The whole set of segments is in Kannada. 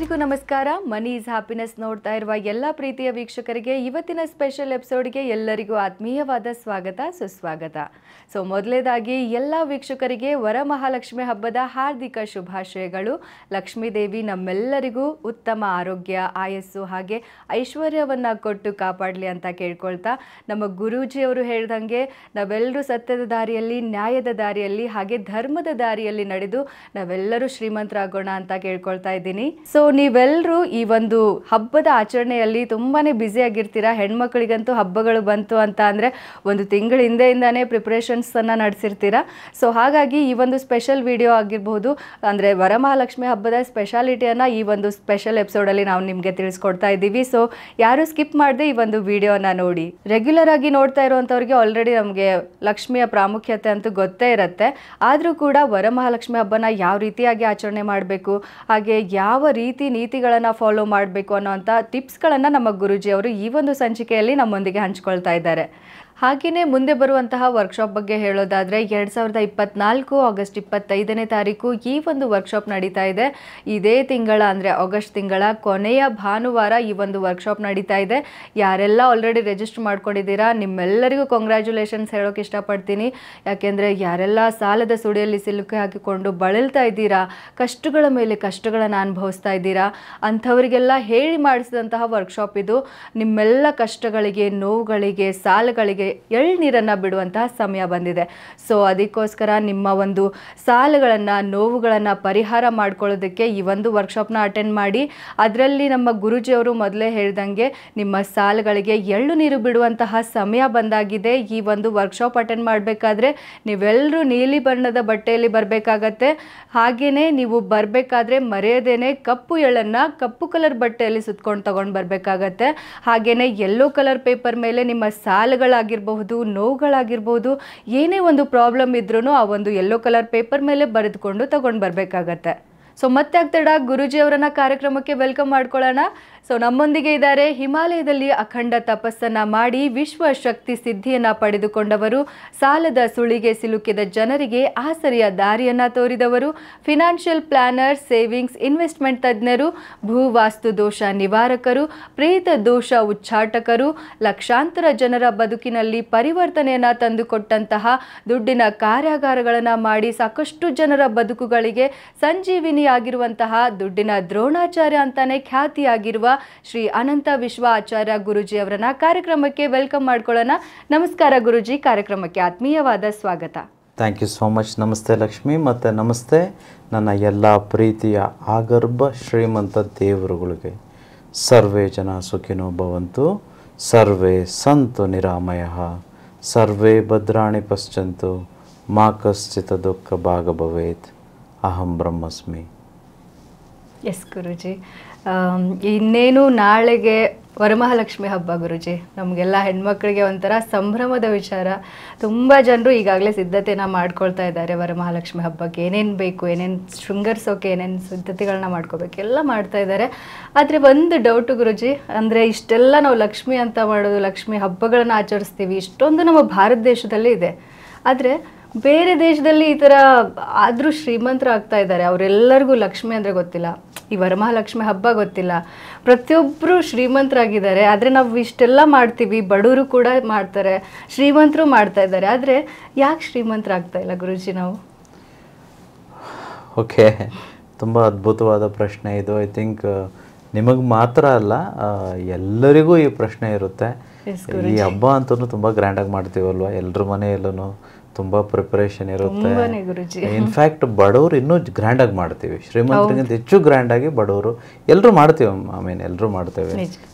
ಎಲ್ಲರಿಗೂ ನಮಸ್ಕಾರ. ಮನಿ ಈಸ್ ಹ್ಯಾಪಿನೆಸ್ ನೋಡ್ತಾ ಇರುವ ಎಲ್ಲ ಪ್ರೀತಿಯ ವೀಕ್ಷಕರಿಗೆ ಇವತ್ತಿನ ಸ್ಪೆಷಲ್ ಎಪಿಸೋಡ್ಗೆ ಎಲ್ಲರಿಗೂ ಆತ್ಮೀಯವಾದ ಸ್ವಾಗತ ಸುಸ್ವಾಗತ. ಸೊ ಮೊದಲೇದಾಗಿ ಎಲ್ಲ ವೀಕ್ಷಕರಿಗೆ ವರಮಹಾಲಕ್ಷ್ಮಿ ಹಬ್ಬದ ಹಾರ್ದಿಕ ಶುಭಾಶಯಗಳು. ಲಕ್ಷ್ಮೀ ದೇವಿ ನಮ್ಮೆಲ್ಲರಿಗೂ ಉತ್ತಮ ಆರೋಗ್ಯ, ಆಯಸ್ಸು ಹಾಗೆ ಐಶ್ವರ್ಯವನ್ನು ಕೊಟ್ಟು ಕಾಪಾಡಲಿ ಅಂತ ಕೇಳ್ಕೊಳ್ತಾ, ನಮ್ಮ ಗುರೂಜಿಯವರು ಹೇಳ್ದಂಗೆ ನಾವೆಲ್ಲರೂ ಸತ್ಯದ ದಾರಿಯಲ್ಲಿ, ನ್ಯಾಯದ ದಾರಿಯಲ್ಲಿ ಹಾಗೆ ಧರ್ಮದ ದಾರಿಯಲ್ಲಿ ನಡೆದು ನಾವೆಲ್ಲರೂ ಶ್ರೀಮಂತರಾಗೋಣ ಅಂತ ಕೇಳ್ಕೊಳ್ತಾ ಇದ್ದೀನಿ. ಸೊ ನೀವೆಲ್ಲರೂ ಈ ಒಂದು ಹಬ್ಬದ ಆಚರಣೆಯಲ್ಲಿ ತುಂಬಾನೇ ಬ್ಯುಸಿ ಆಗಿರ್ತೀರಾ. ಹೆಣ್ಮಕ್ಳಿಗಂತೂ ಹಬ್ಬಗಳು ಬಂತು ಅಂತ ಅಂದರೆ ಒಂದು ತಿಂಗಳ ಹಿಂದೆಯಿಂದಾನೇ ಪ್ರಿಪ್ರೇಷನ್ಸ್ ಅನ್ನ ನಡೆಸಿರ್ತೀರಾ. ಸೊ ಹಾಗಾಗಿ ಈ ಒಂದು ಸ್ಪೆಷಲ್ ವಿಡಿಯೋ ಆಗಿರಬಹುದು, ಅಂದರೆ ವರಮಹಾಲಕ್ಷ್ಮಿ ಹಬ್ಬದ ಸ್ಪೆಷಾಲಿಟಿಯನ್ನು ಈ ಒಂದು ಸ್ಪೆಷಲ್ ಎಪಿಸೋಡಲ್ಲಿ ನಾವು ನಿಮಗೆ ತಿಳಿಸ್ಕೊಡ್ತಾ ಇದ್ದೀವಿ. ಸೊ ಯಾರು ಸ್ಕಿಪ್ ಮಾಡದೆ ಈ ಒಂದು ವಿಡಿಯೋನ ನೋಡಿ. ರೆಗ್ಯುಲರ್ ಆಗಿ ನೋಡ್ತಾ ಇರುವಂಥವ್ರಿಗೆ ಆಲ್ರೆಡಿ ನಮಗೆ ಲಕ್ಷ್ಮಿಯ ಪ್ರಾಮುಖ್ಯತೆ ಅಂತೂ ಗೊತ್ತೇ ಇರುತ್ತೆ. ಆದರೂ ಕೂಡ ವರಮಹಾಲಕ್ಷ್ಮಿ ಹಬ್ಬನ ಯಾವ ರೀತಿಯಾಗಿ ಆಚರಣೆ ಮಾಡಬೇಕು, ಹಾಗೆ ಯಾವ ರೀತಿ ನೀತಿಗಳನ್ನು ಫಾಲೋ ಮಾಡಬೇಕು ಅನ್ನೋಂಥ ಟಿಪ್ಸ್ಗಳನ್ನು ನಮ್ಮ ಗುರೂಜಿಯವರು ಈ ಒಂದು ಸಂಚಿಕೆಯಲ್ಲಿ ನಮ್ಮೊಂದಿಗೆ ಹಂಚ್ಕೊಳ್ತಾ ಇದ್ದಾರೆ. ಹಾಗೆಯೇ ಮುಂದೆ ಬರುವಂತಹ ವರ್ಕ್ಶಾಪ್ ಬಗ್ಗೆ ಹೇಳೋದಾದರೆ 2024 ಆಗಸ್ಟ್ 25ನೇ ತಾರೀಕು ಈ ಒಂದು ವರ್ಕ್ಶಾಪ್ ನಡೀತಾ ಇದೆ. ಇದೇ ತಿಂಗಳ ಅಂದರೆ ಆಗಸ್ಟ್ ತಿಂಗಳ ಕೊನೆಯ ಭಾನುವಾರ ಈ ಒಂದು ವರ್ಕ್ಶಾಪ್ ನಡೀತಾ ಇದೆ. ಯಾರೆಲ್ಲ ಆಲ್ರೆಡಿ ರಿಜಿಸ್ಟರ್ ಮಾಡ್ಕೊಂಡಿದ್ದೀರಾ ನಿಮ್ಮೆಲ್ಲರಿಗೂ ಕಂಗ್ರ್ಯಾಚುಲೇಷನ್ಸ್ ಹೇಳೋಕೆ ಇಷ್ಟಪಡ್ತೀನಿ. ಯಾಕೆಂದರೆ ಯಾರೆಲ್ಲ ಸಾಲದ ಸುಳಿಯಲ್ಲಿ ಸಿಲುಕಿ ಹಾಕಿಕೊಂಡು ಬಳಲ್ತಾ ಇದ್ದೀರಾ, ಕಷ್ಟಗಳ ಮೇಲೆ ಕಷ್ಟಗಳನ್ನು ಅನುಭವಿಸ್ತಾ ಇದ್ದೀರಾ, ಅಂಥವರಿಗೆಲ್ಲ ಹೇಳಿ ಮಾಡಿಸಿದಂತಹ ವರ್ಕ್ಶಾಪ್ ಇದು. ನಿಮ್ಮೆಲ್ಲ ಕಷ್ಟಗಳಿಗೆ, ನೋವುಗಳಿಗೆ, ಸಾಲಗಳಿಗೆ ಎಳ್ನೀರನ್ನು ಬಿಡುವಂತಹ ಸಮಯ ಬಂದಿದೆ. ಸೊ ಅದಕ್ಕೋಸ್ಕರ ನಿಮ್ಮ ಒಂದು ಸಾಲಗಳನ್ನು, ನೋವುಗಳನ್ನು ಪರಿಹಾರ ಮಾಡ್ಕೊಳ್ಳೋದಕ್ಕೆ ಈ ಒಂದು ವರ್ಕ್ಶಾಪ್ನ ಅಟೆಂಡ್ ಮಾಡಿ. ಅದರಲ್ಲಿ ನಮ್ಮ ಗುರೂಜಿಯವರು ಮೊದಲೇ ಹೇಳ್ದಂಗೆ ನಿಮ್ಮ ಸಾಲಗಳಿಗೆ ಎಳ್ಳು ನೀರು ಬಿಡುವಂತಹ ಸಮಯ ಬಂದಾಗಿದೆ. ಈ ಒಂದು ವರ್ಕ್ಶಾಪ್ ಅಟೆಂಡ್ ಮಾಡಬೇಕಾದ್ರೆ ನೀವೆಲ್ಲರೂ ನೀಲಿ ಬಣ್ಣದ ಬಟ್ಟೆಯಲ್ಲಿ ಬರಬೇಕಾಗತ್ತೆ. ಹಾಗೆಯೇ ನೀವು ಬರಬೇಕಾದ್ರೆ ಮರೆಯದೇನೆ ಕಪ್ಪು ಎಳ್ಳನ್ನು ಕಪ್ಪು ಕಲರ್ ಬಟ್ಟೆಯಲ್ಲಿ ಸುತ್ಕೊಂಡು ತಗೊಂಡು ಬರಬೇಕಾಗತ್ತೆ. ಹಾಗೆಯೇ ಯೆಲ್ಲೋ ಕಲರ್ ಪೇಪರ್ ಮೇಲೆ ನಿಮ್ಮ ಸಾಲಗಳಾಗಿರ್ಬಹುದು, ನೋವುಗಳಾಗಿರ್ಬೋದು, ಏನೇ ಒಂದು ಪ್ರಾಬ್ಲಮ್ ಇದ್ರೂ ಆ ಒಂದು ಯೆಲ್ಲೋ ಕಲರ್ ಪೇಪರ್ ಮೇಲೆ ಬರೆದುಕೊಂಡು ತಗೊಂಡು ಬರಬೇಕಾಗತ್ತೆ. ಸೊ ಮತ್ತೆ ಆಗ್ತಡ ಗುರೂಜಿಯವರನ್ನ ಕಾರ್ಯಕ್ರಮಕ್ಕೆ ವೆಲ್ಕಮ್ ಮಾಡ್ಕೊಳ್ಳೋಣ. ಸೊ ನಮ್ಮೊಂದಿಗೆ ಇದ್ದಾರೆ ಹಿಮಾಲಯದಲ್ಲಿ ಅಖಂಡ ತಪಸ್ಸನ್ನು ಮಾಡಿ ವಿಶ್ವ ಶಕ್ತಿ ಸಿದ್ಧಿಯನ್ನು ಪಡೆದುಕೊಂಡವರು, ಸಾಲದ ಸುಳಿಗೆ ಸಿಲುಕಿದ ಜನರಿಗೆ ಆಸರೆಯ ದಾರಿಯನ್ನು ತೋರಿದವರು, ಫಿನಾನ್ಷಿಯಲ್ ಪ್ಲಾನರ್, ಸೇವಿಂಗ್ಸ್, ಇನ್ವೆಸ್ಟ್ಮೆಂಟ್ ತಜ್ಞರು, ಭೂವಾಸ್ತು ದೋಷ ನಿವಾರಕರು, ಪ್ರೇತ ದೋಷ ಉಚ್ಚಾಟಕರು, ಲಕ್ಷಾಂತರ ಜನರ ಬದುಕಿನಲ್ಲಿ ಪರಿವರ್ತನೆಯನ್ನು ತಂದುಕೊಟ್ಟಂತಹ ದುಡ್ಡಿನ ಕಾರ್ಯಾಗಾರಗಳನ್ನು ಮಾಡಿ ಸಾಕಷ್ಟು ಜನರ ಬದುಕುಗಳಿಗೆ ಸಂಜೀವಿನಿ ಆಗಿರುವಂತಹ ದುಡ್ಡಿನ ದ್ರೋಣಾಚಾರ್ಯ ಅಂತಾನೆ ಖ್ಯಾತಿಯಾಗಿರುವ ಶ್ರೀ ಅನಂತ ವಿಶ್ವ ಆಚಾರ್ಯ ಗುರೂಜಿ ಅವರನ್ನ ಕಾರ್ಯಕ್ರಮಕ್ಕೆ ವೆಲ್ಕಮ್ ಮಾಡ್ಕೊಳ್ಳೋಣ. ನಮಸ್ಕಾರ ಗುರೂಜಿ, ಕಾರ್ಯಕ್ರಮಕ್ಕೆ ಆತ್ಮೀಯವಾದ ಸ್ವಾಗತ. Thank you so much. ನಮಸ್ತೆ ಲಕ್ಷ್ಮಿ, ಮತ್ತು ನಮಸ್ತೆ ನನ್ನ ಎಲ್ಲ ಪ್ರೀತಿಯ ಆಗರ್ಭ ಶ್ರೀಮಂತ ದೇವರುಗಳಿಗೆ. ಸರ್ವೇ ಜನ ಸುಖಿನೋ ಭವಂತು, ಸರ್ವೇ ಸಂತು ನಿರಾಮಯಃ, ಸರ್ವೇ ಭದ್ರಾಣಿ ಪಶ್ಯಂತು, ಮಾ ಕಶ್ಚಿತ್ ದುಃಖ ಭಾಗ ಭವೇತ್, ಅಹಂ ಬ್ರಹ್ಮಸ್ಮಿ. ಎಸ್ ಗುರೂಜಿ, ಇನ್ನೇನು ನಾಳೆಗೆ ವರಮಹಾಲಕ್ಷ್ಮಿ ಹಬ್ಬ ಗುರೂಜಿ. ನಮಗೆಲ್ಲ ಹೆಣ್ಮಕ್ಳಿಗೆ ಒಂಥರ ಸಂಭ್ರಮದ ವಿಚಾರ. ತುಂಬ ಜನರು ಈಗಾಗಲೇ ಸಿದ್ಧತೆನ ಮಾಡ್ಕೊಳ್ತಾ ಇದ್ದಾರೆ ವರಮಹಾಲಕ್ಷ್ಮಿ ಹಬ್ಬಕ್ಕೆ. ಏನೇನು ಬೇಕು, ಏನೇನು ಶೃಂಗರಿಸೋಕೆ ಏನೇನು ಸಿದ್ಧತೆಗಳನ್ನ ಮಾಡ್ಕೋಬೇಕು ಎಲ್ಲ ಮಾಡ್ತಾ ಇದ್ದಾರೆ. ಆದರೆ ಒಂದು ಡೌಟು ಗುರೂಜಿ, ಅಂದರೆ ಇಷ್ಟೆಲ್ಲ ನಾವು ಲಕ್ಷ್ಮಿ ಅಂತ ಮಾಡೋದು, ಲಕ್ಷ್ಮಿ ಹಬ್ಬಗಳನ್ನು ಆಚರಿಸ್ತೀವಿ, ಇಷ್ಟೊಂದು ನಮ್ಮ ಭಾರತ ದೇಶದಲ್ಲಿ ಇದೆ. ಆದರೆ ಬೇರೆ ದೇಶದಲ್ಲಿ ಈ ಥರ ಆದರೂ ಶ್ರೀಮಂತರು ಆಗ್ತಾ ಇದ್ದಾರೆ. ಅವರೆಲ್ಲರಿಗೂ ಲಕ್ಷ್ಮಿ ಅಂದರೆ ಗೊತ್ತಿಲ್ಲ, ಈ ವರಮಹಾಲಕ್ಷ್ಮಿ ಹಬ್ಬ ಗೊತ್ತಿಲ್ಲ. ಪ್ರತಿಯೊಬ್ಬರು ಶ್ರೀಮಂತರಾಗಿದ್ದಾರೆ. ಆದರೆ ನಾವು ಇಷ್ಟೆಲ್ಲ ಮಾಡ್ತೀವಿ, ಬಡವರು ಕೂಡ ಮಾಡ್ತಾರೆ, ಶ್ರೀಮಂತರು ಮಾಡ್ತಾ ಇದ್ದಾರೆ. ಆದರೆ ಯಾಕೆ ಶ್ರೀಮಂತರಾಗ್ತಾ ಇಲ್ಲ ಗುರೂಜಿ ನಾವು? ಓಕೆ, ತುಂಬ ಅದ್ಭುತವಾದ ಪ್ರಶ್ನೆ ಇದು. ಐ ಥಿಂಕ್ ನಿಮಗೆ ಮಾತ್ರ ಅಲ್ಲ, ಎಲ್ಲರಿಗೂ ಈ ಪ್ರಶ್ನೆ ಇರುತ್ತೆ. ಈ ಹಬ್ಬ ಅಂತೂ ತುಂಬ ಗ್ರ್ಯಾಂಡಾಗಿ ಮಾಡ್ತೀವಲ್ವ, ಎಲ್ಲರ ಮನೆಯಲ್ಲೂ ತುಂಬ ಪ್ರಿಪರೇಷನ್ ಇರುತ್ತೆ. ಇನ್ಫ್ಯಾಕ್ಟ್ ಬಡವರು ಇನ್ನೂ ಗ್ರ್ಯಾಂಡಾಗಿ ಮಾಡ್ತೀವಿ, ಶ್ರೀಮಂತರಿಗಿಂತ ಹೆಚ್ಚು ಗ್ರ್ಯಾಂಡಾಗಿ ಬಡವರು ಎಲ್ಲರೂ ಮಾಡ್ತೀವಿ. ಎಲ್ಲರೂ ಮಾಡ್ತೇವೆ.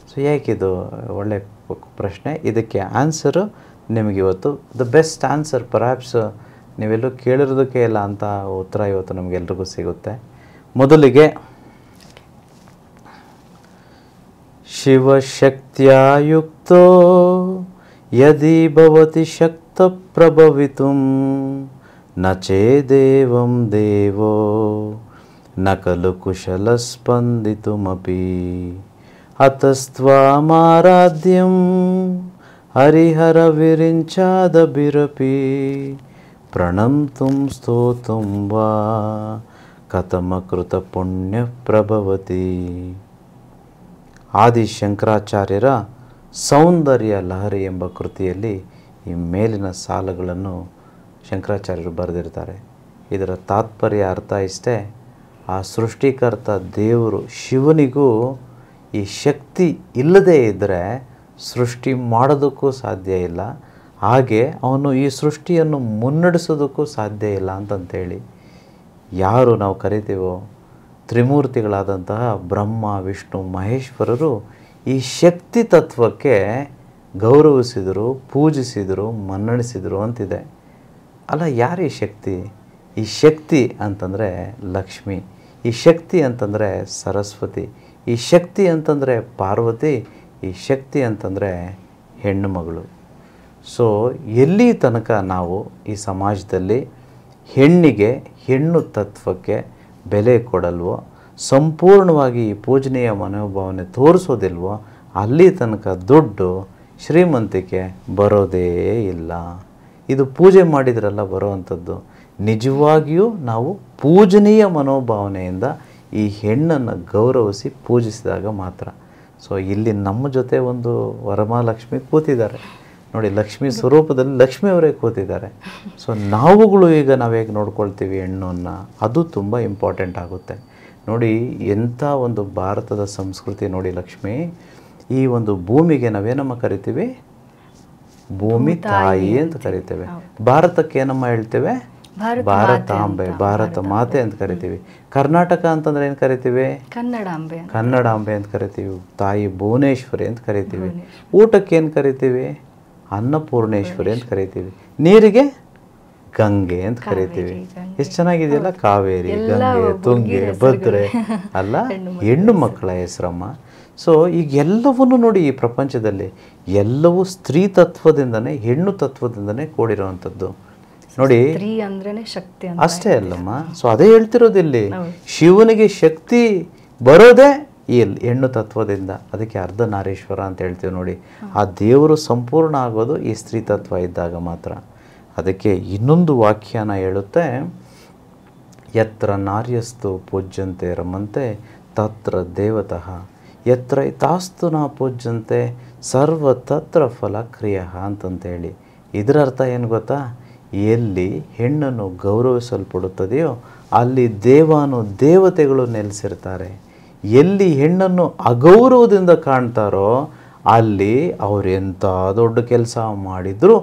ಸೊ ಯಾಕಿದು ಒಳ್ಳೆ ಪ್ರಶ್ನೆ. ಇದಕ್ಕೆ ಆನ್ಸರು ನಿಮಗೆ ಇವತ್ತು ದ ಬೆಸ್ಟ್ ಆನ್ಸರ್, ಪರ್ಹ್ಯಾಪ್ಸ್ ನೀವೆಲ್ಲೂ ಕೇಳಿರೋದಕ್ಕೆ ಇಲ್ಲ ಅಂತ ಉತ್ತರ ಇವತ್ತು ನಮಗೆಲ್ರಿಗೂ ಸಿಗುತ್ತೆ. ಮೊದಲಿಗೆ ಶಿವಶಕ್ತ್ಯಾಯುಕ್ತೋ ಯದಿ ಭವತಿ ಶಕ್ತ ಪ್ರಭವಿತುಂ ನ ಚೇದೇವಂ ದೇವೋ ನ ಖಲು ಕುಶಲ ಸ್ಪಂದಿತುಮಪಿ ಅತಸ್ತ್ವಾಮಾರಾಧ್ಯಂ ಹರಿಹರ ವಿರಿಂಚಾದಭಿರಪಿ ಪ್ರಣಂತುಂ ಸ್ತೋತುಂ ವಾ ಕಥಮಕೃತ ಪುಣ್ಯ ಪ್ರಭವತಿ. ಆದಿಶಂಕರಾಚಾರ್ಯರ ಸೌಂದರ್ಯ ಲಹರಿ ಎಂಬ ಕೃತಿಯಲ್ಲಿ ಈ ಮೇಲಿನ ಸಾಲುಗಳನ್ನು ಶಂಕರಾಚಾರ್ಯರು ಬರೆದಿರ್ತಾರೆ. ಇದರ ತಾತ್ಪರ್ಯ ಅರ್ಥ ಇಷ್ಟೇ: ಆ ಸೃಷ್ಟಿಕರ್ತ ದೇವರು ಶಿವನಿಗೂ ಈ ಶಕ್ತಿ ಇಲ್ಲದೇ ಇದ್ದರೆ ಸೃಷ್ಟಿ ಮಾಡೋದಕ್ಕೂ ಸಾಧ್ಯ ಇಲ್ಲ, ಹಾಗೆ ಅವನು ಈ ಸೃಷ್ಟಿಯನ್ನು ಮುನ್ನಡೆಸೋದಕ್ಕೂ ಸಾಧ್ಯ ಇಲ್ಲ ಅಂತಂತೇಳಿ ಯಾರು ನಾವು ಕರಿತೀವೋ ತ್ರಿಮೂರ್ತಿಗಳಾದಂತಹ ಬ್ರಹ್ಮ ವಿಷ್ಣು ಮಹೇಶ್ವರರು ಈ ಶಕ್ತಿ ತತ್ವಕ್ಕೆ ಗೌರವಿಸಿದರು, ಪೂಜಿಸಿದರು, ಮನ್ನಣಿಸಿದರು ಅಂತಿದೆ. ಅಲ್ಲ, ಯಾರು ಈ ಶಕ್ತಿ? ಈ ಶಕ್ತಿ ಅಂತಂದರೆ ಲಕ್ಷ್ಮಿ, ಈ ಶಕ್ತಿ ಅಂತಂದರೆ ಸರಸ್ವತಿ, ಈ ಶಕ್ತಿ ಅಂತಂದರೆ ಪಾರ್ವತಿ, ಈ ಶಕ್ತಿ ಅಂತಂದರೆ ಹೆಣ್ಣು ಮಗಳು. ಸೊ ಎಲ್ಲಿ ತನಕ ನಾವು ಈ ಸಮಾಜದಲ್ಲಿ ಹೆಣ್ಣಿಗೆ, ಹೆಣ್ಣು ತತ್ವಕ್ಕೆ ಬೆಲೆ ಕೊಡಲ್ವೋ, ಸಂಪೂರ್ಣವಾಗಿ ಈ ಪೂಜನೀಯ ಮನೋಭಾವನೆ ತೋರಿಸೋದಿಲ್ವೋ, ಅಲ್ಲಿ ತನಕ ದುಡ್ಡು ಶ್ರೀಮಂತಿಕೆ ಬರೋದೇ ಇಲ್ಲ. ಇದು ಪೂಜೆ ಮಾಡಿದ್ರಲ್ಲ ಬರೋವಂಥದ್ದು. ನಿಜವಾಗಿಯೂ ನಾವು ಪೂಜನೀಯ ಮನೋಭಾವನೆಯಿಂದ ಈ ಹೆಣ್ಣನ್ನು ಗೌರವಿಸಿ ಪೂಜಿಸಿದಾಗ ಮಾತ್ರ. ಸೊ ಇಲ್ಲಿ ನಮ್ಮ ಜೊತೆ ಒಂದು ವರಮಹಾಲಕ್ಷ್ಮಿ ಕೂತಿದ್ದಾರೆ ನೋಡಿ, ಲಕ್ಷ್ಮಿ ಸ್ವರೂಪದಲ್ಲಿ ಲಕ್ಷ್ಮಿಯವರೇ ಕೂತಿದ್ದಾರೆ. ಸೊ ನಾವುಗಳು ಈಗ ನಾವು ಹೇಗೆ ನೋಡ್ಕೊಳ್ತೀವಿ ಹೆಣ್ಣನ್ನು, ಅದು ತುಂಬ ಇಂಪಾರ್ಟೆಂಟ್ ಆಗುತ್ತೆ ನೋಡಿ. ಎಂಥ ಒಂದು ಭಾರತದ ಸಂಸ್ಕೃತಿ ನೋಡಿ. ಲಕ್ಷ್ಮಿ ಈ ಒಂದು ಭೂಮಿಗೆ ನಾವೇನಮ್ಮ ಕರಿತೀವಿ? ಭೂಮಿ ತಾಯಿ ಅಂತ ಕರಿತೇವೆ. ಭಾರತಕ್ಕೆ ಏನಮ್ಮ ಹೇಳ್ತೇವೆ? ಭಾರತಾಂಬೆ, ಭಾರತ ಮಾತೆ ಅಂತ ಕರಿತೀವಿ. ಕರ್ನಾಟಕ ಅಂತಂದ್ರೆ ಏನು ಕರಿತೀವಿ? ಕನ್ನಡಾಂಬೆ ಅಂತ ಕರಿತೀವಿ. ತಾಯಿ ಭುವನೇಶ್ವರಿ ಅಂತ ಕರಿತೀವಿ. ಊಟಕ್ಕೆ ಏನು ಕರಿತೀವಿ? ಅನ್ನಪೂರ್ಣೇಶ್ವರಿ ಅಂತ ಕರಿತೀವಿ. ನೀರಿಗೆ ಗಂಗೆ ಅಂತ ಕರಿತೀವಿ. ಎಷ್ಟು ಚೆನ್ನಾಗಿದೆಯಲ್ಲ, ಕಾವೇರಿ, ಗಂಗೆ, ತುಂಗೆ, ಭದ್ರೆ ಅಲ್ಲ, ಹೆಣ್ಣು ಮಕ್ಕಳ ಹೆಸರಮ್ಮ. ಸೊ ಈಗ ಎಲ್ಲವನ್ನೂ ನೋಡಿ, ಈ ಪ್ರಪಂಚದಲ್ಲಿ ಎಲ್ಲವೂ ಸ್ತ್ರೀ ತತ್ವದಿಂದನೇ, ಹೆಣ್ಣು ತತ್ವದಿಂದನೇ ಕೂಡಿರುವಂಥದ್ದು ನೋಡಿ. ಅಷ್ಟೇ ಅಲ್ಲಮ್ಮ. ಸೊ ಅದೇ ಹೇಳ್ತಿರೋದಿಲ್ಲಿ, ಶಿವನಿಗೆ ಶಕ್ತಿ ಬರೋದೇ ಈ ಹೆಣ್ಣು ತತ್ವದಿಂದ. ಅದಕ್ಕೆ ಅರ್ಧನಾರೀಶ್ವರ ಅಂತ ಹೇಳ್ತೀವಿ ನೋಡಿ. ಆ ದೇವರು ಸಂಪೂರ್ಣ ಆಗೋದು ಈ ಸ್ತ್ರೀ ತತ್ವ ಇದ್ದಾಗ ಮಾತ್ರ. ಅದಕ್ಕೆ ಇನ್ನೊಂದು ವ್ಯಾಖ್ಯಾನ ಹೇಳುತ್ತೆ, ಯತ್ರ ನಾರ್ಯಸ್ತು ಪೂಜ್ಯಂತೆ ರಮಂತೆ ತತ್ರ ದೇವತಃ, ಯತ್ರ ತಾಸ್ತು ನ ಪೂಜ್ಯಂತೆ ಸರ್ವ ತತ್ರ ಫಲ ಕ್ರಿಯ ಅಂತಂತೇಳಿ. ಇದರ ಅರ್ಥ ಏನು ಗೊತ್ತಾ? ಎಲ್ಲಿ ಹೆಣ್ಣನ್ನು ಗೌರವಿಸಲ್ಪಡುತ್ತದೆಯೋ ಅಲ್ಲಿ ದೇವತೆಗಳು ನೆಲೆಸಿರ್ತಾರೆ. ಎಲ್ಲಿ ಹೆಣ್ಣನ್ನು ಅಗೌರವದಿಂದ ಕಾಣ್ತಾರೋ ಅಲ್ಲಿ ಅವರು ಎಂಥ ದೊಡ್ಡ ಕೆಲಸ ಮಾಡಿದರೂ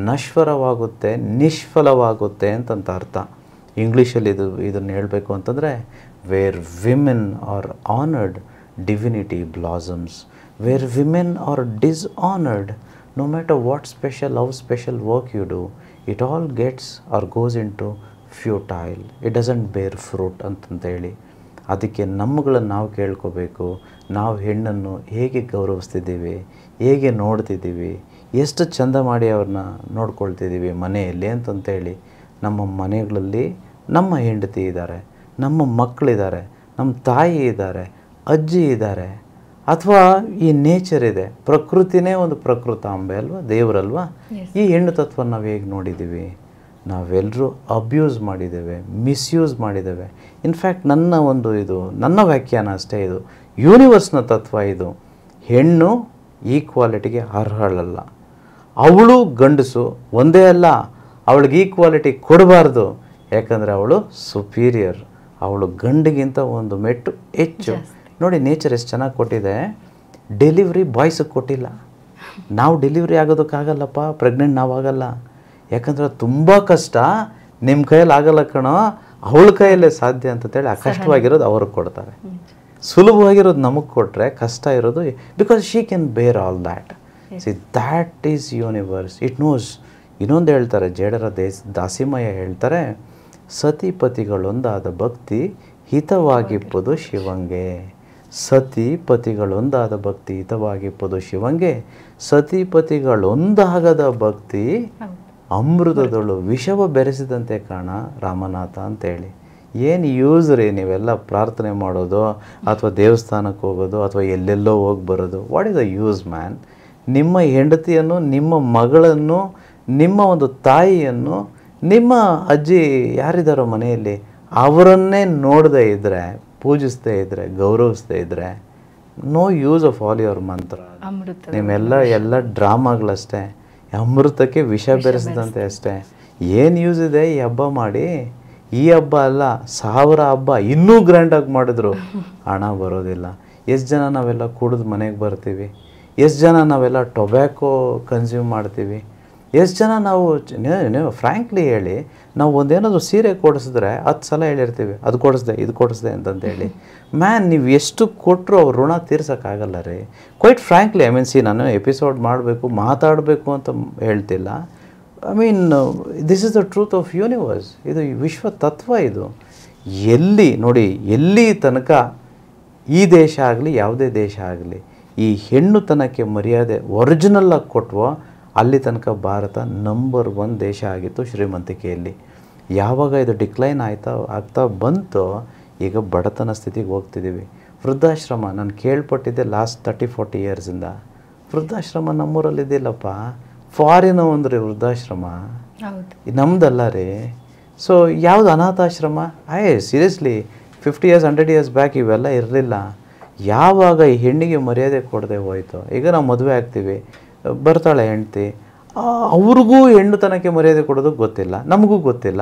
ನಶ್ವರವಾಗುತ್ತೆ, ನಿಷ್ಫಲವಾಗುತ್ತೆ ಅಂತಂತ ಅರ್ಥ. ಇಂಗ್ಲೀಷಲ್ಲಿ ಇದನ್ನು ಹೇಳಬೇಕು ಅಂತಂದರೆ, where women are honoured divinity blossoms, where women are dishonored, no matter what how special work you do, it all gets or goes into futile, it doesn't bear fruit ಅಂತಂತ ಹೇಳಿ. ಅದಕ್ಕೆ ನಮ್ಮಗಳನ್ನು ನಾವು ಕೇಳ್ಕೋಬೇಕು, ನಾವು ಹೆಣ್ಣನ್ನು ಹೇಗೆ ಗೌರವಿಸ್ತಿದ್ದೀವಿ, ಹೇಗೆ ನೋಡ್ತಿದ್ದೀವಿ, ಎಷ್ಟು ಚಂದ ಮಾಡಿ ಅವ್ರನ್ನ ನೋಡ್ಕೊಳ್ತಿದ್ದೀವಿ ಮನೆಯಲ್ಲಿ ಅಂತಂತೇಳಿ. ನಮ್ಮ ಮನೆಗಳಲ್ಲಿ ನಮ್ಮ ಹೆಂಡತಿ ಇದ್ದಾರೆ, ನಮ್ಮ ಮಕ್ಕಳಿದ್ದಾರೆ, ನಮ್ಮ ತಾಯಿ ಇದ್ದಾರೆ, ಅಜ್ಜಿ ಇದ್ದಾರೆ, ಅಥವಾ ಈ ನೇಚರ್ ಇದೆ, ಪ್ರಕೃತಿನೇ ಒಂದು ಪ್ರಕೃತಾಂಬೆ ಅಲ್ವಾ, ದೇವರಲ್ವಾ. ಈ ಹೆಣ್ಣು ತತ್ವ ನಾವು ಹೇಗೆ ನೋಡಿದ್ದೀವಿ? ನಾವೆಲ್ಲರೂ ಅಬ್ಯೂಸ್ ಮಾಡಿದ್ದೇವೆ, ಮಿಸ್ಯೂಸ್ ಮಾಡಿದ್ದೇವೆ. ಇನ್ಫ್ಯಾಕ್ಟ್ ನನ್ನ ವ್ಯಾಖ್ಯಾನ ಅಷ್ಟೇ, ಇದು ಯೂನಿವರ್ಸ್ನ ತತ್ವ. ಇದು ಹೆಣ್ಣು ಈಕ್ವಾಲಿಟಿಗೆ ಅರ್ಹಳಲ್ಲ. ಅವಳು ಗಂಡಸು ಒಂದೇ ಅಲ್ಲ, ಅವಳಿಗೆ ಈಕ್ವಾಲಿಟಿ ಕೊಡಬಾರ್ದು. ಯಾಕಂದರೆ ಅವಳು ಸುಪೀರಿಯರ್, ಅವಳು ಗಂಡಿಗಿಂತ ಒಂದು ಮೆಟ್ಟು ಹೆಚ್ಚು. ನೋಡಿ ನೇಚರ್ ಎಷ್ಟು ಚೆನ್ನಾಗಿ ಕೊಟ್ಟಿದೆ. ಡೆಲಿವ್ರಿ ಬಾಯ್ಸಿಗೆ ಕೊಟ್ಟಿಲ್ಲ. ನಾವು ಡೆಲಿವ್ರಿ ಆಗೋದಕ್ಕಾಗಲ್ಲಪ್ಪ, ಪ್ರೆಗ್ನೆಂಟ್ ನಾವಾಗಲ್ಲ. ಯಾಕಂದ್ರೆ ತುಂಬ ಕಷ್ಟ. ನಿಮ್ಮ ಕೈಯಲ್ಲಿ ಆಗಲ್ಲ ಕಣೋ, ಅವಳ ಕೈಯಲ್ಲೇ ಸಾಧ್ಯ ಅಂತೇಳಿ ಆ ಕಷ್ಟವಾಗಿರೋದು ಅವ್ರಿಗೆ ಕೊಡ್ತಾರೆ. ಸುಲಭವಾಗಿರೋದು ನಮಗೆ ಕೊಟ್ಟರೆ, ಕಷ್ಟ ಇರೋದು because she can bear all that. See that is universe, it knows. ಇನ್ನೊಂದು ಹೇಳ್ತಾರೆ, ಜೇಡರ ದಾಸಿಮಯ್ಯ ಹೇಳ್ತಾರೆ, ಸತಿಪತಿಗಳೊಂದಾದ ಭಕ್ತಿ ಹಿತವಾಗಿಪ್ಪದು ಶಿವಂಗೆ. ಸತಿಪತಿಗಳೊಂದಾದ ಭಕ್ತಿ ಹಿತವಾಗಿಪ್ಪದು ಶಿವಂಗೆ, ಸತಿಪತಿಗಳೊಂದಾಗದ ಭಕ್ತಿ ಅಮೃತದಳು ವಿಷವ ಬೆರೆಸಿದಂತೆ ಕಾಣ ರಾಮನಾಥ ಅಂತೇಳಿ. ಏನು ಯೂಸ್ ರೀ ನೀವೆಲ್ಲ ಪ್ರಾರ್ಥನೆ ಮಾಡೋದು, ಅಥವಾ ದೇವಸ್ಥಾನಕ್ಕೆ ಹೋಗೋದು, ಅಥವಾ ಎಲ್ಲೆಲ್ಲೋ ಹೋಗಿ ಬರೋದು? What is the use man? ನಿಮ್ಮ ಹೆಂಡತಿಯನ್ನು, ನಿಮ್ಮ ಮಗಳನ್ನು, ನಿಮ್ಮ ಒಂದು ತಾಯಿಯನ್ನು, ನಿಮ್ಮ ಅಜ್ಜಿ ಯಾರಿದ್ದಾರೋ ಮನೆಯಲ್ಲಿ ಅವರನ್ನೇ ನೋಡದೇ ಇದ್ದರೆ, ಪೂಜಿಸದೇ ಇದ್ದರೆ, ಗೌರವಿಸದೇ ಇದ್ದರೆ, no use of all your mantra. ಎಲ್ಲ ಡ್ರಾಮಾಗಳಷ್ಟೇ, ಅಮೃತಕ್ಕೆ ವಿಷ ಬೆರೆಸಿದಂತೆ ಅಷ್ಟೇ. ಏನು ಯೂಸ್ ಇದೆ ಈ ಹಬ್ಬ ಮಾಡಿ? ಈ ಹಬ್ಬ ಅಲ್ಲ, 1000 ಹಬ್ಬ ಇನ್ನೂ ಗ್ರ್ಯಾಂಡಾಗಿ ಮಾಡಿದ್ರು ಹಣ ಬರೋದಿಲ್ಲ. ಎಷ್ಟು ಜನ ನಾವೆಲ್ಲ ಕುಡಿದು ಮನೆಗೆ ಬರ್ತೀವಿ, ಎಷ್ಟು ಜನ ನಾವೆಲ್ಲ ಟೊಬ್ಯಾಕೋ ಕನ್ಸ್ಯೂಮ್ ಮಾಡ್ತೀವಿ, ಎಷ್ಟು ಜನ ನಾವು ಫ್ರ್ಯಾಂಕ್ಲಿ ಹೇಳಿ, ನಾವು ಒಂದೇನಾದರೂ ಸೀರೆ ಕೊಡಿಸಿದ್ರೆ 10 ಸಲ ಹೇಳಿರ್ತೀವಿ ಅದು ಕೊಡಿಸ್ದೆ ಇದು ಕೊಡಿಸ್ದೆ ಅಂತಂತೇಳಿ. ಮ್ಯಾನ್, ನೀವು ಎಷ್ಟು ಕೊಟ್ಟರು ಅವ್ರ ಋಣ ತೀರ್ಸೋಕ್ಕಾಗಲ್ಲ ರೀ. ಕ್ವೈಟ್ ಫ್ರ್ಯಾಂಕ್ಲಿ, ನಾನು ಎಪಿಸೋಡ್ ಮಾಡಬೇಕು ಮಾತಾಡಬೇಕು ಅಂತ ಹೇಳ್ತಿಲ್ಲ. This is the truth of universe. ಇದು ವಿಶ್ವ ತತ್ವ. ಇದು ನೋಡಿ, ಎಲ್ಲಿ ತನಕ ಈ ದೇಶ ಆಗಲಿ ಯಾವುದೇ ದೇಶ ಆಗಲಿ ಈ ಹೆಣ್ಣುತನಕ್ಕೆ ಮರ್ಯಾದೆ ಒರಿಜಿನಲ್ಲಾಗಿ ಕೊಟ್ಟವೋ ಅಲ್ಲಿ ತನಕ ಭಾರತ ನಂಬರ್ 1 ದೇಶ ಆಗಿತ್ತು ಶ್ರೀಮಂತಿಕೆಯಲ್ಲಿ. ಯಾವಾಗ ಇದು ಡಿಕ್ಲೈನ್ ಆಗ್ತಾ ಬಂತೋ ಈಗ ಬಡತನ ಸ್ಥಿತಿಗೆ ಹೋಗ್ತಿದ್ದೀವಿ. ವೃದ್ಧಾಶ್ರಮ ನಾನು ಕೇಳ್ಪಟ್ಟಿದ್ದೆ ಲಾಸ್ಟ್ 30-40 ಇಯರ್ಸಿಂದ. ವೃದ್ಧಾಶ್ರಮ ನಮ್ಮೂರಲ್ಲಿದ್ದಿಲ್ಲಪ್ಪ, ಫಾರಿನ್ ಒಂದ್ರಿ ವೃದ್ಧಾಶ್ರಮ, ನಮ್ದಲ್ಲ ರೀ. ಸೊ ಯಾವುದು ಅನಾಥಾಶ್ರಮ? ಸೀರಿಯಸ್ಲಿ 50 years 100 years ಬ್ಯಾಕ್ ಇವೆಲ್ಲ ಇರಲಿಲ್ಲ. ಯಾವಾಗ ಈ ಹೆಣ್ಣಿಗೆ ಮರ್ಯಾದೆ ಕೊಡದೆ ಹೋಯ್ತು, ಈಗ ನಾವು ಮದುವೆ ಆಗ್ತೀವಿ, ಬರ್ತಾಳೆ ಹೆಂಡ್ತಿ, ಅವ್ರಿಗೂ ಹೆಣ್ಣುತನಕ್ಕೆ ಮರ್ಯಾದೆ ಕೊಡೋದು ಗೊತ್ತಿಲ್ಲ, ನಮಗೂ ಗೊತ್ತಿಲ್ಲ.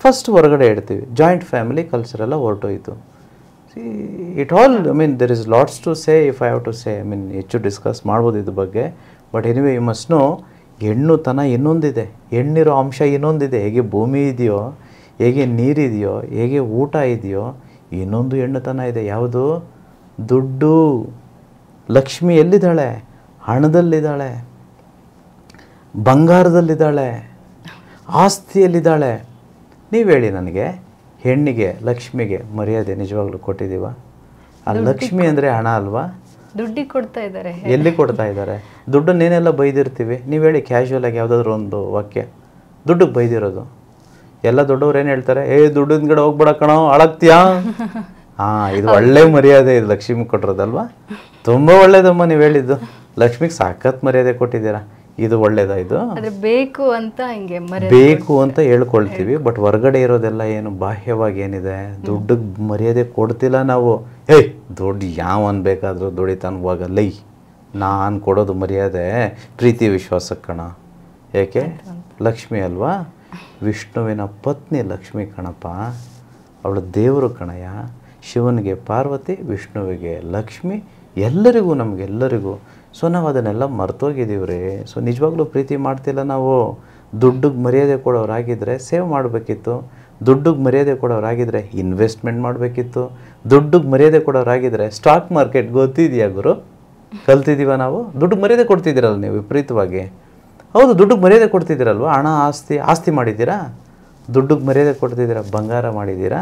ಫಸ್ಟ್ ಹೊರಗಡೆ ಇಡ್ತೀವಿ, ಜಾಯಿಂಟ್ ಫ್ಯಾಮಿಲಿ ಕಲ್ಚರೆಲ್ಲ ಹೊರಟೋಯ್ತು. It all there is lots to say. If I have to say, ಹೆಚ್ಚು ಡಿಸ್ಕಸ್ ಮಾಡ್ಬೋದು ಇದ್ರ ಬಗ್ಗೆ. But anyway you must know, ಹೆಣ್ಣುತನ ಇನ್ನೊಂದಿದೆ, ಹೆಣ್ಣಿರೋ ಅಂಶ ಇನ್ನೊಂದಿದೆ. ಹೇಗೆ ಭೂಮಿ ಇದೆಯೋ, ಹೇಗೆ ನೀರಿದೆಯೋ, ಹೇಗೆ ಊಟ ಇದೆಯೋ, ಇನ್ನೊಂದು ಹೆಣ್ಣುತನ ಇದೆ. ಯಾವುದು? ದುಡ್ಡು. ಲಕ್ಷ್ಮಿ ಎಲ್ಲಿದ್ದಾಳೆ? ಹಣದಲ್ಲಿದ್ದಾಳೆ, ಬಂಗಾರದಲ್ಲಿದ್ದಾಳೆ, ಆಸ್ತಿಯಲ್ಲಿದ್ದಾಳೆ. ನೀವು ಹೇಳಿ ನನಗೆ, ಹೆಣ್ಣಿಗೆ ಲಕ್ಷ್ಮಿಗೆ ಮರ್ಯಾದೆ ನಿಜವಾಗ್ಲೂ ಕೊಟ್ಟಿದ್ದೀವ? ಆ ಲಕ್ಷ್ಮಿ ಅಂದರೆ ಹಣ ಅಲ್ವಾ? ದುಡ್ಡಿಗೆ ಕೊಡ್ತಾ ಇದ್ದಾರೆ. ಎಲ್ಲಿ ಕೊಡ್ತಾ ಇದ್ದಾರೆ? ದುಡ್ಡನ್ನೇನೆಲ್ಲ ಬೈದಿರ್ತೀವಿ. ನೀವು ಹೇಳಿ ಕ್ಯಾಶುವಲಾಗಿ ಯಾವುದಾದ್ರೂ ಒಂದು ವಾಕ್ಯ ದುಡ್ಡಿಗೆ ಬೈದಿರೋದು. ಎಲ್ಲ ದೊಡ್ಡವ್ರು ಏನು ಹೇಳ್ತಾರೆ? ದುಡ್ಡಿನ ಕಡೆ ಹೋಗ್ಬೇಡ ಕಣೋ, ಅಳಗ್ತೀಯಾ? ಇದು ಒಳ್ಳೆ ಮರ್ಯಾದೆ, ಇದು ಲಕ್ಷ್ಮಿ ಕೊಟ್ಟಿರೋದಲ್ವಾ? ತುಂಬ ಒಳ್ಳೇದಮ್ಮ ನೀವು ಹೇಳಿದ್ದು. ಲಕ್ಷ್ಮಿಗೆ ಸಾಕತ್ ಮರ್ಯಾದೆ ಕೊಟ್ಟಿದ್ದೀರಾ, ಇದು ಒಳ್ಳೇದಾ? ಇದು ಬೇಕು ಅಂತ ಹಿಂಗೆ ಬೇಕು ಅಂತ ಹೇಳ್ಕೊಳ್ತೀವಿ. ಬಟ್ ಹೊರಗಡೆ ಇರೋದೆಲ್ಲ ಏನು ಬಾಹ್ಯವಾಗಿ ಏನಿದೆ, ದುಡ್ಡಿಗೆ ಮರ್ಯಾದೆ ಕೊಡ್ತಿಲ್ಲ ನಾವು. ದುಡ್ಡು ಯಾವನ್ ಬೇಕಾದರೂ ದುಡಿತಾನೆ ಹೋಗಲ್ಲೈ, ನಾನು ಕೊಡೋದು ಮರ್ಯಾದೆ ಪ್ರೀತಿ ವಿಶ್ವಾಸಕ್ಕೆ ಕಣ. ಏಕೆ? ಲಕ್ಷ್ಮಿ ಅಲ್ವಾ? ವಿಷ್ಣುವಿನ ಪತ್ನಿ ಲಕ್ಷ್ಮಿ ಕಣಪ್ಪ, ಅವಳು ದೇವರು ಕಣಯ್ಯ. ಶಿವನಿಗೆ ಪಾರ್ವತಿ, ವಿಷ್ಣುವಿಗೆ ಲಕ್ಷ್ಮಿ, ಎಲ್ಲರಿಗೂ ನಮಗೆಲ್ಲರಿಗೂ. ಸೊ ನಾವು ಅದನ್ನೆಲ್ಲ ಮರ್ತೋಗಿದ್ದೀವಿ ರೀ. ಸೊ ನಿಜವಾಗ್ಲೂ ಪ್ರೀತಿ ಮಾಡ್ತಿಲ್ಲ ನಾವು. ದುಡ್ಡಿಗೆ ಮರ್ಯಾದೆ ಕೊಡೋರಾಗಿದ್ದರೆ ಸೇವ್ ಮಾಡಬೇಕಿತ್ತು, ದುಡ್ಡಿಗೆ ಮರ್ಯಾದೆ ಕೊಡೋರಾಗಿದ್ದರೆ ಇನ್ವೆಸ್ಟ್ಮೆಂಟ್ ಮಾಡಬೇಕಿತ್ತು, ದುಡ್ಡಿಗೆ ಮರ್ಯಾದೆ ಕೊಡೋರಾಗಿದ್ದರೆ ಸ್ಟಾಕ್ ಮಾರ್ಕೆಟ್ ಗೊತ್ತಿದೆಯಾ ಗುರು? ಕಲ್ತಿದ್ದೀವ ನಾವು? ದುಡ್ಡಿಗೆ ಮರ್ಯಾದೆ ಕೊಡ್ತಿದ್ದೀರಲ್ಲ ನೀವು ವಿಪರೀತವಾಗಿ. ಹೌದು, ದುಡ್ಡಿಗೆ ಮರ್ಯಾದೆ ಕೊಡ್ತಿದ್ದೀರಲ್ವ? ಹಣ, ಆಸ್ತಿ ಮಾಡಿದ್ದೀರಾ, ದುಡ್ಡಿಗೆ ಮರ್ಯಾದೆ ಕೊಡ್ತಿದ್ದೀರಾ, ಬಂಗಾರ ಮಾಡಿದ್ದೀರಾ?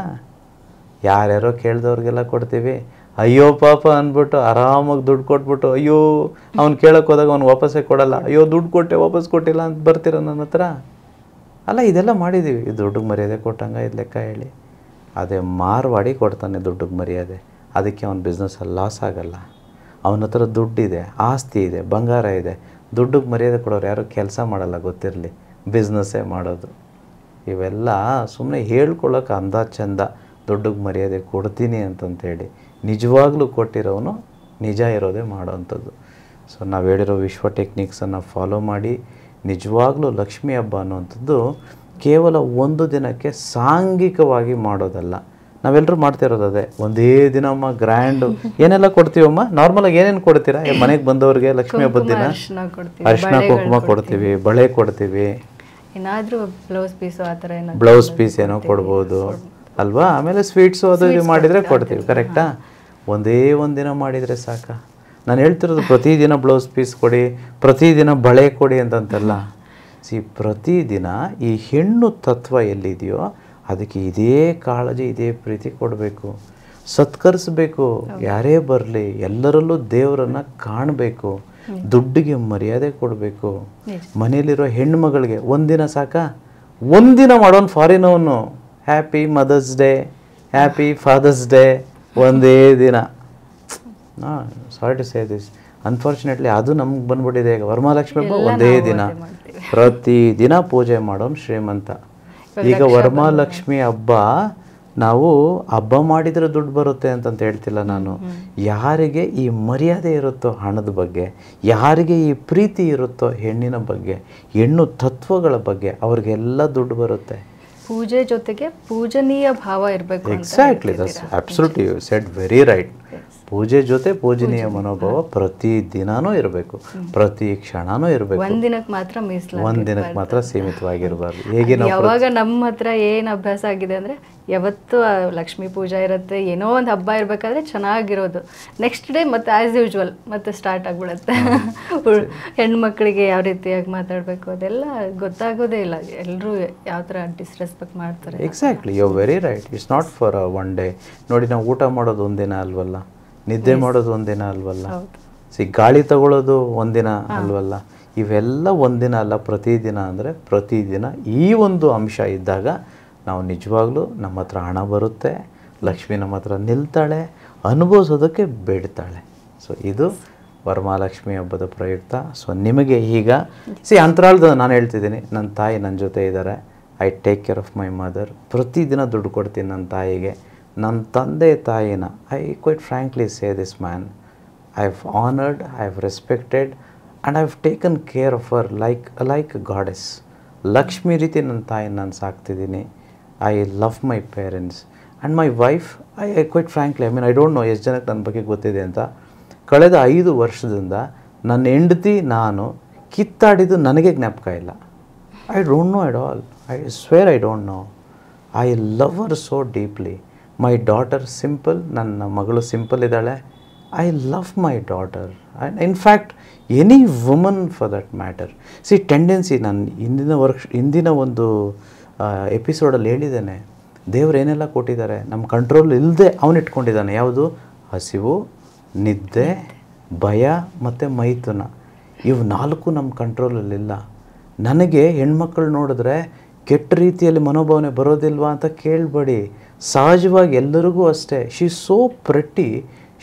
ಯಾರ್ಯಾರೋ ಕೇಳಿದವ್ರಿಗೆಲ್ಲ ಕೊಡ್ತೀವಿ. ಅಯ್ಯೋ ಪಾಪ ಅಂದ್ಬಿಟ್ಟು ಆರಾಮಾಗಿ ದುಡ್ಡು ಕೊಟ್ಬಿಟ್ಟು, ಅಯ್ಯೋ ಅವ್ನು ಕೇಳಕ್ಕೆ ಹೋದಾಗ ಅವ್ನು ವಾಪಸ್ಸೇ ಕೊಡಲ್ಲ, ಅಯ್ಯೋ ದುಡ್ಡು ಕೊಟ್ಟೆ ವಾಪಸ್ ಕೊಟ್ಟಿಲ್ಲ ಅಂತ ಬರ್ತೀರ ನನ್ನ ಹತ್ರ. ಅಲ್ಲ, ಇದೆಲ್ಲ ಮಾಡಿದ್ದೀವಿ. ಇದು ದುಡ್ಡಿಗೆ ಮರ್ಯಾದೆ ಕೊಟ್ಟಂಗೆ ಇದು ಲೆಕ್ಕ ಹೇಳಿ. ಅದೇ ಮಾರ್ವಾಡಿ ಕೊಡ್ತಾನೆ ದುಡ್ಡಿಗೆ ಮರ್ಯಾದೆ, ಅದಕ್ಕೆ ಅವ್ನ ಬಿಸ್ನೆಸ್ಸಲ್ಲಿ ಲಾಸ್ ಆಗಲ್ಲ. ಅವನ ಹತ್ರ ದುಡ್ಡಿದೆ, ಆಸ್ತಿ ಇದೆ, ಬಂಗಾರ ಇದೆ. ದುಡ್ಡಿಗೆ ಮರ್ಯಾದೆ ಕೊಡೋರು ಯಾರು ಕೆಲಸ ಮಾಡಲ್ಲ, ಗೊತ್ತಿರಲಿ, ಬಿಸ್ನೆಸ್ಸೇ ಮಾಡೋದು. ಇವೆಲ್ಲ ಸುಮ್ಮನೆ ಹೇಳ್ಕೊಳ್ಳೋಕೆ ಅಂದ ಚಂದ, ದುಡ್ಡಿಗೆ ಮರ್ಯಾದೆ ಕೊಡ್ತೀನಿ ಅಂತಂತೇಳಿ. ನಿಜವಾಗ್ಲೂ ಕೊಟ್ಟಿರೋನು ನಿಜ ಇರೋದೇ ಮಾಡೋವಂಥದ್ದು. ಸೊ ನಾವು ಹೇಳಿರೋ ವಿಶ್ವ ಟೆಕ್ನಿಕ್ಸನ್ನು ಫಾಲೋ ಮಾಡಿ ನಿಜವಾಗ್ಲೂ ಲಕ್ಷ್ಮೀ ಹಬ್ಬ ಅನ್ನುವಂಥದ್ದು ಕೇವಲ ಒಂದು ದಿನಕ್ಕೆ ಸಾಂಘಿಕವಾಗಿ ಮಾಡೋದಲ್ಲ. ನಾವೆಲ್ಲರೂ ಮಾಡ್ತಿರೋದು ಅದೇ, ಒಂದೇ ದಿನಮ್ಮ ಗ್ರ್ಯಾಂಡು ಏನೆಲ್ಲ ಕೊಡ್ತೀವಮ್ಮ. ನಾರ್ಮಲಾಗಿ ಏನೇನು ಕೊಡ್ತೀರಾ ಮನೆಗೆ ಬಂದವ್ರಿಗೆ? ಲಕ್ಷ್ಮೀ ಹಬ್ಬದ ದಿನ ಅರಿಶಿನ ಕುಂಕುಮ ಕೊಡ್ತೀವಿ, ಬಳೆ ಕೊಡ್ತೀವಿ, ಏನಾದರೂ ಬ್ಲೌಸ್ ಪೀಸ್ ಏನೋ ಕೊಡ್ಬೋದು ಅಲ್ವಾ? ಆಮೇಲೆ ಸ್ವೀಟ್ಸು ಅದು ಇದು ಮಾಡಿದರೆ ಕೊಡ್ತೀವಿ, ಕರೆಕ್ಟಾ? ಒಂದೇ ಒಂದು ದಿನ ಮಾಡಿದರೆ ಸಾಕ. ನಾನು ಹೇಳ್ತಿರೋದು ಪ್ರತಿದಿನ ಬ್ಲೌಸ್ ಪೀಸ್ ಕೊಡಿ, ಪ್ರತಿದಿನ ಬಳೆ ಕೊಡಿ ಅಂತಂತಲ್ಲ. ಪ್ರತಿದಿನ ಈ ಹೆಣ್ಣು ತತ್ವ ಎಲ್ಲಿದೆಯೋ ಅದಕ್ಕೆ ಇದೇ ಕಾಳಜಿ, ಇದೇ ಪ್ರೀತಿ ಕೊಡಬೇಕು, ಸತ್ಕರಿಸಬೇಕು. ಯಾರೇ ಬರಲಿ ಎಲ್ಲರಲ್ಲೂ ದೇವರನ್ನು ಕಾಣಬೇಕು, ದುಡ್ಡಿಗೆ ಮರ್ಯಾದೆ ಕೊಡಬೇಕು. ಮನೆಯಲ್ಲಿರೋ ಹೆಣ್ಮಗಳಿಗೆ ಒಂದಿನ ಸಾಕ? ಒಂದಿನ ಮಾಡೋನು ಫಾರಿನವನು, happy mother's day, happy father's day, ಒಂದೇ ದಿನ. Sorry to say this, unfortunately ಅದು ನಮ್ಗೆ ಬಂದ್ಬಿಟ್ಟಿದೆ. ಈಗ ವರಮಹಾಲಕ್ಷ್ಮಿ ಹಬ್ಬ ಒಂದೇ ದಿನ, ಪ್ರತಿದಿನ ಪೂಜೆ ಮಾಡೋನು ಶ್ರೀಮಂತ. ಈಗ ವರಮಹಾಲಕ್ಷ್ಮಿ ಹಬ್ಬ ನಾವು ಹಬ್ಬ ಮಾಡಿದರೆ ದುಡ್ಡು ಬರುತ್ತೆ ಅಂತಂತ ಹೇಳ್ತಿಲ್ಲ ನಾನು. ಯಾರಿಗೆ ಈ ಮರ್ಯಾದೆ ಇರುತ್ತೋ ಹಣದ ಬಗ್ಗೆ, ಯಾರಿಗೆ ಈ ಪ್ರೀತಿ ಇರುತ್ತೋ ಹೆಣ್ಣಿನ ಬಗ್ಗೆ, ಹೆಣ್ಣು ತತ್ವಗಳ ಬಗ್ಗೆ, ಅವ್ರಿಗೆಲ್ಲ ದುಡ್ಡು ಬರುತ್ತೆ. ಪೂಜೆ ಜೊತೆಗೆ ಪೂಜನೀಯ ಭಾವ ಇರಬೇಕು. Exactly, that's absolutely you said very right. ಪೂಜೆ ಜೊತೆ ಪೂಜನೀಯ ಮನೋಭಾವ ಪ್ರತಿ ದಿನಾನೂ ಇರಬೇಕು, ಪ್ರತಿ ಕ್ಷಣನೂ ಇರಬೇಕು. ಒಂದಿನಕ್ಕೆ ಮಾತ್ರ ಮೀಸಲಾಗಿ, ಒಂದಿನಕ್ಕೆ ಮಾತ್ರ ಸೀಮಿತವಾಗಿರಬಾರ್ದು. ಹೇಗೆ ನಾವು ಯಾವಾಗ ನಮ್ಮ ಹತ್ರ ಏನು ಅಭ್ಯಾಸ ಆಗಿದೆ ಅಂದರೆ ಯಾವತ್ತೂ ಲಕ್ಷ್ಮೀ ಪೂಜೆ ಇರುತ್ತೆ, ಏನೋ ಒಂದು ಹಬ್ಬ ಇರಬೇಕಾದ್ರೆ ಚೆನ್ನಾಗಿರೋದು, ನೆಕ್ಸ್ಟ್ ಡೇ ಮತ್ತೆ ಆ್ಯಸ್ ಯೂಶ್ವಲ್ ಮತ್ತೆ ಸ್ಟಾರ್ಟ್ ಆಗಿಬಿಡುತ್ತೆ. ಹೆಣ್ಮಕ್ಳಿಗೆ ಯಾವ ರೀತಿಯಾಗಿ ಮಾತಾಡಬೇಕು ಅದೆಲ್ಲ ಗೊತ್ತಾಗೋದೇ ಇಲ್ಲ. ಎಲ್ಲರೂ ಯಾವ ಥರ ಡಿಸ್ರೆಸ್ಪೆಕ್ಟ್ ಮಾಡ್ತಾರೆ. Exactly, you very right. It's not for one day. ನೋಡಿ, ನಾವು ಊಟ ಮಾಡೋದು ಒಂದಿನ ಅಲ್ವಲ್ಲ, ನಿದ್ದೆ ಮಾಡೋದು ಒಂದಿನ ಅಲ್ವಲ್ಲ, ಗಾಳಿ ತಗೊಳ್ಳೋದು ಒಂದಿನ ಅಲ್ವಲ್ಲ, ಇವೆಲ್ಲ ಒಂದಿನ ಅಲ್ಲ, ಪ್ರತಿದಿನ. ಅಂದರೆ ಪ್ರತಿದಿನ ಈ ಒಂದು ಅಂಶ ಇದ್ದಾಗ ನಾವು ನಿಜವಾಗ್ಲೂ ನಮ್ಮ ಹತ್ರ ಹಣ ಬರುತ್ತೆ, ಲಕ್ಷ್ಮಿ ನಮ್ಮ ಹತ್ರ ನಿಲ್ತಾಳೆ, ಅನುಭವಿಸೋದಕ್ಕೆ ಬೇಡ್ತಾಳೆ. ಸೊ ಇದು ವರಮಹಾಲಕ್ಷ್ಮಿ ಹಬ್ಬದ ಪ್ರಯುಕ್ತ. ಸೊ ನಿಮಗೆ ಈಗ ಅಂತರಾಳದ ನಾನು ಹೇಳ್ತಿದ್ದೀನಿ, ನನ್ನ ತಾಯಿ ನನ್ನ ಜೊತೆ ಇದ್ದಾರೆ. I take care of my mother. ಪ್ರತಿದಿನ ದುಡ್ಡು ಕೊಡ್ತೀನಿ ನನ್ನ ತಾಯಿಗೆ. ನನ್ನ ತಂದೆ ತಾಯಿನ I quite frankly say this man, I have honoured, I have respected and I have taken care of her like goddess. Lakshmi ರೀತಿ ನನ್ನ ತಾಯಿನ ನಾನು ಸಾಕ್ತಿದ್ದೀನಿ. I love my parents and my wife. I quite frankly, I don't know ಎಷ್ಟು ಜನಕ್ಕೆ ನನ್ನ ಬಗ್ಗೆ ಗೊತ್ತಿದೆ ಅಂತ. ಕಳೆದ 5 ವರ್ಷದಿಂದ ನನ್ನ ಹೆಂಡತಿ ನಾನು ಕಿತ್ತಾಡಿದ್ದು ನನಗೆ ಜ್ಞಾಪಕ ಇಲ್ಲ. I don't no at all. I square I don't no. I love Har so deeply. My daughter simple, ನನ್ನ ಮಗಳು ಸಿಂಪಲ್ ಇದ್ದಾಳೆ. I love my daughter. And in fact any woman for that matter. Tendency ನಾನು ಹಿಂದಿನ ಒಂದು ಎಪಿಸೋಡಲ್ಲಿ ಹೇಳಿದ್ದೇನೆ, ದೇವ್ರು ಏನೆಲ್ಲ ಕೊಟ್ಟಿದ್ದಾರೆ ನಮ್ಮ ಕಂಟ್ರೋಲ್ ಇಲ್ಲದೆ ಅವನು ಇಟ್ಕೊಂಡಿದ್ದಾನೆ. ಯಾವುದು? ಹಸಿವು, ನಿದ್ದೆ, ಭಯ ಮತ್ತು ಮೈಥುನ. ಇವು 4 ನಮ್ಮ ಕಂಟ್ರೋಲಲ್ಲಿಲ್ಲ. ನನಗೆ ಹೆಣ್ಮಕ್ಳು ನೋಡಿದ್ರೆ ಕೆಟ್ಟ ರೀತಿಯಲ್ಲಿ ಮನೋಭಾವನೆ ಬರೋದಿಲ್ವಾ ಅಂತ ಕೇಳಬೇಡಿ. ಸಹಜವಾಗಿ ಎಲ್ಲರಿಗೂ ಅಷ್ಟೇ. She is so pretty,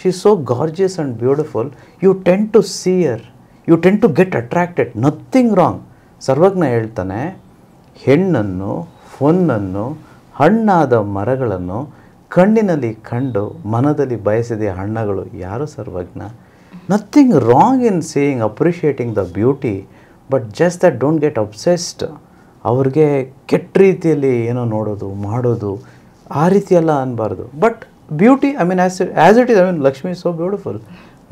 she is so gorgeous and beautiful. You tend to see her, you tend to get attracted. Nothing wrong. Sarvajna ಹೇಳ್ತಾನೆ, ಹೆಣ್ಣನ್ನು, ಹೊನ್ನನ್ನು, ಹಣ್ಣಾದ ಮರಗಳನ್ನು ಕಣ್ಣಿನಲ್ಲಿ ಕಂಡು ಮನದಲ್ಲಿ ಬಯಸಿದ ಹಣ್ಣುಗಳು ಯಾರು? Sarvajna. Nothing wrong in saying, appreciating the beauty, but just that don't get obsessed. ಅವ್ರಿಗೆ ಕೆಟ್ಟ ರೀತಿಯಲ್ಲಿ ಏನೋ ನೋಡೋದು, ಮಾಡೋದು, ಆ ರೀತಿಯೆಲ್ಲ ಅನ್ನಬಾರ್ದು. But beauty, as it is, Lakshmi is so beautiful.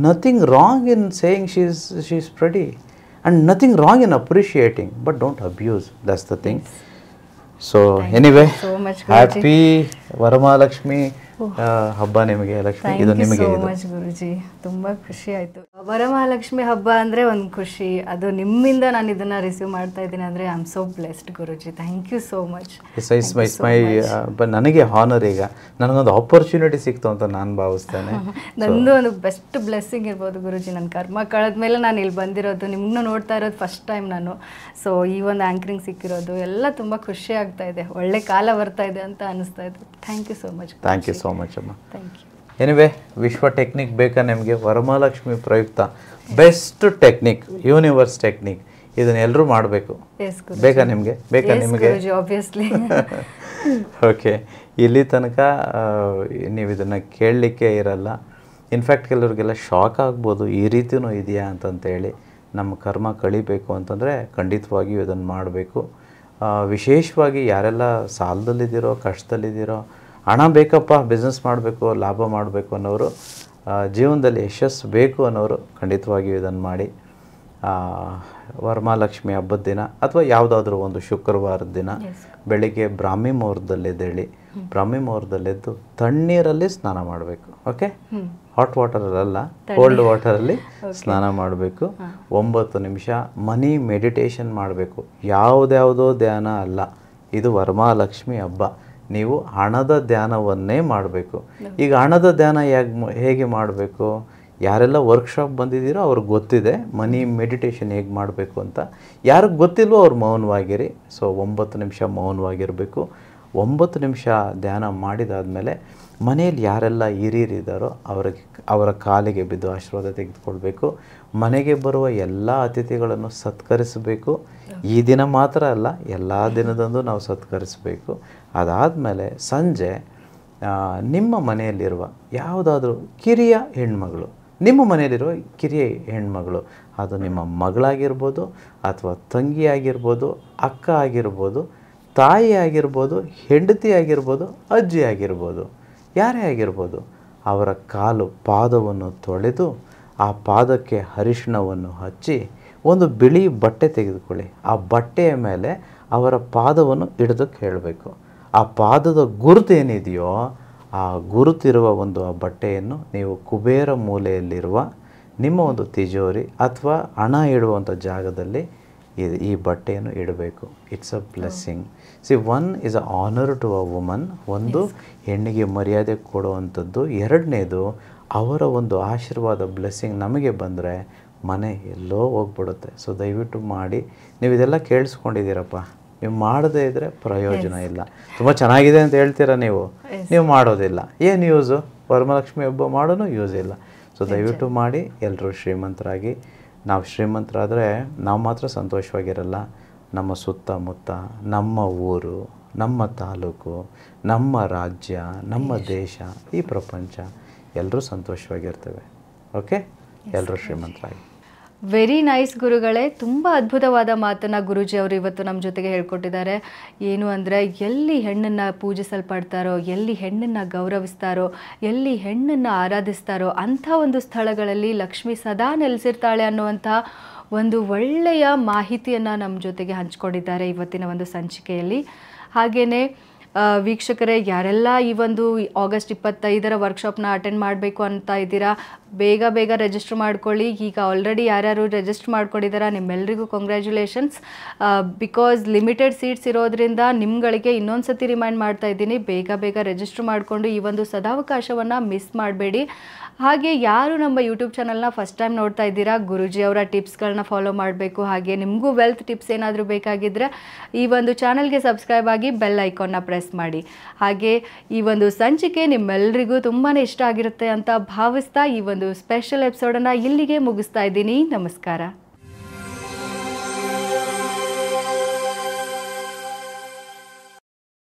Nothing wrong in saying she is pretty and nothing wrong in appreciating, but don't abuse. That's the thing. So anyway, happy Varamahalakshmi ಹಬ್ಬ ನಿಮಗೆ ಲಕ್ಷ್ಮಿ. ಇದು ನಿಮಗೆ ಗುರುಜಿ ತುಂಬಾ ಖುಷಿ ಆಯ್ತು. ವರಮಹಾಲಕ್ಷ್ಮಿ ಹಬ್ಬ ಅಂದ್ರೆ ಒಂದು ಖುಷಿ. ಅದು ನಿಮ್ಮಿಂದ ನಾನು ಇದನ್ನ ರಿಸೀವ್ ಮಾಡ್ತಾ ಇದ್ದೀನಿ ಅಂದ್ರೆ I am so blessed Guruji. Thank you so much. ನನಗೆ ಹಾನರ್. ಈಗ ನನಗೊಂದು ಆಪರ್ಚುನಿಟಿ ಸಿಕ್ತು ಅಂತ ನಾನು ಭಾವಿಸ್ತೇನೆ. ನಂದು ಒಂದು ಬೆಸ್ಟ್ ಬ್ಲೆಸ್ಸಿಂಗ್ ಇರ್ಬೋದು ಗುರುಜಿ. ನನ್ನ ಕರ್ಮ ಕಳೆದ್ಮೇಲೆ ನಾನು ಇಲ್ಲಿ ಬಂದಿರೋದು, ನಿಮ್ಮನ್ನು ನೋಡ್ತಾ ಇರೋದು ಫಸ್ಟ್ ಟೈಮ್ ನಾನು. ಸೊ ಈ ಒಂದು ಆ್ಯಂಕರಿಂಗ್ ಸಿಕ್ಕಿರೋದು ಎಲ್ಲ ತುಂಬ ಖುಷಿ ಆಗ್ತಾ ಇದೆ. ಒಳ್ಳೆ ಕಾಲ ಬರ್ತಾ ಇದೆ ಅಂತ ಅನಿಸ್ತಾ ಇದೆ. Thank you so much. Thank you so much ಅಮ್ಮ. Thank you. ಎನಿವೆ, ವಿಶ್ವ ಟೆಕ್ನಿಕ್ ಬೇಕಾ ನಿಮಗೆ? ವರಮಹಾಲಕ್ಷ್ಮಿ ಪ್ರಯುಕ್ತ ಬೆಸ್ಟ್ ಟೆಕ್ನಿಕ್, ಯೂನಿವರ್ಸ್ ಟೆಕ್ನಿಕ್. ಇದನ್ನ ಎಲ್ಲರೂ ಮಾಡಬೇಕು. ಬೇಕಾ ನಿಮಗೆ? ಬೇಕಾ ನಿಮಗೆ? ಆಬ್ವಿಯಸ್ಲಿ. ಓಕೆ, ಇಲ್ಲಿ ತನಕ ನೀವು ಇದನ್ನು ಕೇಳಲಿಕ್ಕೆ ಇರಲ್ಲ. ಇನ್ಫ್ಯಾಕ್ಟ್ ಕೆಲವ್ರಿಗೆಲ್ಲ ಶಾಕ್ ಆಗ್ಬೋದು, ಈ ರೀತಿಯೂ ಇದೆಯಾ ಅಂತಂತೇಳಿ. ನಮ್ಮ ಕರ್ಮ ಕಳಿಬೇಕು ಅಂತಂದರೆ ಖಂಡಿತವಾಗಿಯೂ ಇದನ್ನು ಮಾಡಬೇಕು. ವಿಶೇಷವಾಗಿ ಯಾರೆಲ್ಲ ಸಾಲದಲ್ಲಿದ್ದೀರೋ, ಕಷ್ಟದಲ್ಲಿದ್ದೀರೋ, ಹಣ ಬೇಕಪ್ಪ, ಬಿಸ್ನೆಸ್ ಮಾಡಬೇಕು, ಲಾಭ ಮಾಡಬೇಕು ಅನ್ನೋರು, ಜೀವನದಲ್ಲಿ ಯಶಸ್ಸು ಬೇಕು ಅನ್ನೋರು ಖಂಡಿತವಾಗಿಯೂ ಇದನ್ನು ಮಾಡಿ. ವರಮಹಾಲಕ್ಷ್ಮಿ ಹಬ್ಬದ ದಿನ ಅಥವಾ ಯಾವುದಾದ್ರೂ ಒಂದು ಶುಕ್ರವಾರದ ದಿನ ಬೆಳಿಗ್ಗೆ ಬ್ರಾಹ್ಮಿ ಮುಹೂರ್ತದಲ್ಲೆದ್ದೇಳಿ, ಬ್ರಾಹ್ಮಿ ಮುಹೂರ್ತದಲ್ಲೆದ್ದು ತಣ್ಣೀರಲ್ಲಿ ಸ್ನಾನ ಮಾಡಬೇಕು. ಓಕೆ, ಹಾಟ್ ವಾಟರಲ್ಲ, ಕೋಲ್ಡ್ ವಾಟರಲ್ಲಿ ಸ್ನಾನ ಮಾಡಬೇಕು. 9 ನಿಮಿಷ ಮನಿ ಮೆಡಿಟೇಷನ್ ಮಾಡಬೇಕು. ಯಾವುದ್ಯಾವುದೋ ಧ್ಯಾನ ಅಲ್ಲ, ಇದು ವರಮಹಾಲಕ್ಷ್ಮಿ ಹಬ್ಬ. ನೀವು ಹಣದ ಧ್ಯಾನವನ್ನೇ ಮಾಡಬೇಕು. ಈಗ ಹಣದ ಧ್ಯಾನ ಹೇಗೆ ಮಾಡಬೇಕು? ಯಾರೆಲ್ಲ ವರ್ಕ್ಶಾಪ್ ಬಂದಿದ್ದೀರೋ ಅವ್ರಿಗೆ ಗೊತ್ತಿದೆ ಮನಿ ಮೆಡಿಟೇಷನ್ ಹೇಗೆ ಮಾಡಬೇಕು ಅಂತ. ಯಾರಿಗೆ ಗೊತ್ತಿಲ್ವೋ ಅವ್ರು ಮೌನವಾಗಿರಿ. ಸೊ 9 ನಿಮಿಷ ಮೌನವಾಗಿರಬೇಕು. 9 ನಿಮಿಷ ಧ್ಯಾನ ಮಾಡಿದಾದಮೇಲೆ ಮನೆಯಲ್ಲಿ ಯಾರೆಲ್ಲ ಹಿರಿಯರಿದ್ದಾರೋ ಅವರ ಕಾಲಿಗೆ ಬಿದ್ದು ಆಶೀರ್ವಾದ ತೆಗೆದುಕೊಳ್ಬೇಕು. ಮನೆಗೆ ಬರುವ ಎಲ್ಲ ಅತಿಥಿಗಳನ್ನು ಸತ್ಕರಿಸಬೇಕು. ಈ ದಿನ ಮಾತ್ರ ಅಲ್ಲ, ಎಲ್ಲ ದಿನದಂದು ನಾವು ಸತ್ಕರಿಸಬೇಕು. ಅದಾದಮೇಲೆ ಸಂಜೆ ನಿಮ್ಮ ಮನೆಯಲ್ಲಿರುವ ಯಾವುದಾದ್ರೂ ಕಿರಿಯ ಹೆಣ್ಮಗಳು, ನಿಮ್ಮ ಮನೆಯಲ್ಲಿರುವ ಕಿರಿಯ ಹೆಣ್ಮಗಳು, ಅದು ನಿಮ್ಮ ಮಗಳಾಗಿರ್ಬೋದು ಅಥವಾ ತಂಗಿ ಆಗಿರ್ಬೋದು, ಅಕ್ಕ ಆಗಿರ್ಬೋದು, ತಾಯಿ ಆಗಿರ್ಬೋದು, ಹೆಂಡತಿ ಆಗಿರ್ಬೋದು, ಅಜ್ಜಿ ಆಗಿರ್ಬೋದು, ಯಾರೇ ಆಗಿರ್ಬೋದು, ಅವರ ಕಾಲು ಪಾದವನ್ನು ತೊಳೆದು ಆ ಪಾದಕ್ಕೆ ಅರಿಶಿಣವನ್ನು ಹಚ್ಚಿ ಒಂದು ಬಿಳಿ ಬಟ್ಟೆ ತೆಗೆದುಕೊಳ್ಳಿ. ಆ ಬಟ್ಟೆಯ ಮೇಲೆ ಅವರ ಪಾದವನ್ನು ಹಿಡಿದಕ್ಕೆ ಹೇಳಬೇಕು. ಆ ಪಾದದ ಗುರುತು ಏನಿದೆಯೋ ಆ ಗುರುತಿರುವ ಒಂದು ಆ ಬಟ್ಟೆಯನ್ನು ನೀವು ಕುಬೇರ ಮೂಲೆಯಲ್ಲಿರುವ ನಿಮ್ಮ ಒಂದು ತಿಜೋರಿ ಅಥವಾ ಹಣ ಇಡುವಂಥ ಜಾಗದಲ್ಲಿ ಈ ಬಟ್ಟೆಯನ್ನು ಇಡಬೇಕು. It's a blessing. One is a honour to a woman. ಒಂದು ಹೆಣ್ಣಿಗೆ ಮರ್ಯಾದೆ ಕೊಡುವಂಥದ್ದು. ಎರಡನೇದು ಅವರ ಒಂದು ಆಶೀರ್ವಾದ ಬ್ಲೆಸ್ಸಿಂಗ್ ನಮಗೆ ಬಂದರೆ ಮನೆ ಎಲ್ಲೋ ಹೋಗ್ಬಿಡುತ್ತೆ. ಸೊ ದಯವಿಟ್ಟು ಮಾಡಿ. ನೀವು ಇದೆಲ್ಲ ಕೇಳಿಸ್ಕೊಂಡಿದ್ದೀರಪ್ಪ, ನೀವು ಮಾಡದೇ ಇದ್ದರೆ ಪ್ರಯೋಜನ ಇಲ್ಲ. ತುಂಬ ಚೆನ್ನಾಗಿದೆ ಅಂತ ಹೇಳ್ತೀರಾ, ನೀವು ಮಾಡೋದಿಲ್ಲ. ಏನು ಯೂಸು? ವರಮಹಾಲಕ್ಷ್ಮಿ ಹಬ್ಬ ಮಾಡೋನು ಯೂಸ್ ಇಲ್ಲ. ಸೊ ದಯವಿಟ್ಟು ಮಾಡಿ. ಎಲ್ಲರೂ ಶ್ರೀಮಂತರಾಗಿ. ನಾವು ಶ್ರೀಮಂತರಾದರೆ ನಾವು ಮಾತ್ರ ಸಂತೋಷವಾಗಿರಲ್ಲ, ನಮ್ಮ ಸುತ್ತಮುತ್ತ, ನಮ್ಮ ಊರು, ನಮ್ಮ ತಾಲೂಕು, ನಮ್ಮ ರಾಜ್ಯ, ನಮ್ಮ ದೇಶ, ಈ ಪ್ರಪಂಚ ಎಲ್ಲರೂ ಸಂತೋಷವಾಗಿರ್ತೇವೆ. ಓಕೆ, ಎಲ್ಲರೂ ಶ್ರೀಮಂತರಾಗಿ. ವೆರಿ ನೈಸ್ ಗುರುಗಳೇ. ತುಂಬ ಅದ್ಭುತವಾದ ಮಾತನ್ನು ಗುರೂಜಿ ಅವರು ಇವತ್ತು ನಮ್ಮ ಜೊತೆಗೆ ಹೇಳ್ಕೊಟ್ಟಿದ್ದಾರೆ. ಏನು ಅಂದರೆ, ಎಲ್ಲಿ ಹೆಣ್ಣನ್ನು ಪೂಜಿಸಲ್ಪಡ್ತಾರೋ, ಎಲ್ಲಿ ಹೆಣ್ಣನ್ನು ಗೌರವಿಸ್ತಾರೋ, ಎಲ್ಲಿ ಹೆಣ್ಣನ್ನು ಆರಾಧಿಸ್ತಾರೋ ಅಂಥ ಒಂದು ಸ್ಥಳಗಳಲ್ಲಿ ಲಕ್ಷ್ಮಿ ಸದಾ ನೆಲೆಸಿರ್ತಾಳೆ ಅನ್ನುವಂಥ ಒಂದು ಒಳ್ಳೆಯ ಮಾಹಿತಿಯನ್ನು ನಮ್ಮ ಜೊತೆಗೆ ಹಂಚ್ಕೊಂಡಿದ್ದಾರೆ ಇವತ್ತಿನ ಒಂದು ಸಂಚಿಕೆಯಲ್ಲಿ. ಹಾಗೆಯೇ ವೀಕ್ಷಕರೇ, ಯಾರೆಲ್ಲ ಈ ಒಂದು ಆಗಸ್ಟ್ 25 ವರ್ಕ್ಶಾಪ್ನ ಅಟೆಂಡ್ ಮಾಡಬೇಕು ಅಂತ ಇದ್ದೀರಾ, ಬೇಗ ರಿಜಿಸ್ಟರ್ ಮಾಡ್ಕೊಳ್ಳಿ. ಈಗ ಆಲ್ರೆಡಿ ಯಾರ್ಯಾರು ರಿಜಿಸ್ಟರ್ ಮಾಡ್ಕೊಂಡಿದ್ದೀರಾ ನಿಮ್ಮೆಲ್ಲರಿಗೂ ಕಂಗ್ರ್ಯಾಚುಲೇಷನ್ಸ್. ಬಿಕಾಸ್ ಲಿಮಿಟೆಡ್ ಸೀಟ್ಸ್ ಇರೋದ್ರಿಂದ ನಿಮ್ಗಳಿಗೆ ಇನ್ನೊಂದು ಸತಿ ರಿಮೈಂಡ್ ಮಾಡ್ತಾ ಇದ್ದೀನಿ, ಬೇಗ ರಿಜಿಸ್ಟರ್ ಮಾಡಿಕೊಂಡು ಈ ಒಂದು ಸದಾವಕಾಶವನ್ನು ಮಿಸ್ ಮಾಡಬೇಡಿ. ಹಾಗೆ ಯಾರು ನಮ್ಮ ಯೂಟ್ಯೂಬ್ ಚಾನಲ್ನ ಫಸ್ಟ್ ಟೈಮ್ ನೋಡ್ತಾ ಇದ್ದೀರಾ, ಗುರೂಜಿ ಅವರ ಟಿಪ್ಸ್ಗಳನ್ನ ಫಾಲೋ ಮಾಡಬೇಕು. ಹಾಗೆ ನಿಮಗೂ ವೆಲ್ತ್ ಟಿಪ್ಸ್ ಏನಾದರೂ ಬೇಕಾಗಿದ್ದರೆ ಈ ಒಂದು ಚಾನಲ್ಗೆ ಸಬ್ಸ್ಕ್ರೈಬ್ ಆಗಿ ಬೆಲ್ ಐಕಾನ್ನ ಪ್ರೆಸ್ ಮಾಡಿ. ಹಾಗೆ ಈ ಒಂದು ಸಂಚಿಕೆ ನಿಮ್ಮೆಲ್ಲರಿಗೂ ತುಂಬಾ ಇಷ್ಟ ಆಗಿರುತ್ತೆ ಅಂತ ಭಾವಿಸ್ತಾ ಈ ಒಂದು ಸ್ಪೆಷಲ್ ಎಪಿಸೋಡನ್ನು ಇಲ್ಲಿಗೆ ಮುಗಿಸ್ತಾ ಇದ್ದೀನಿ. ನಮಸ್ಕಾರ.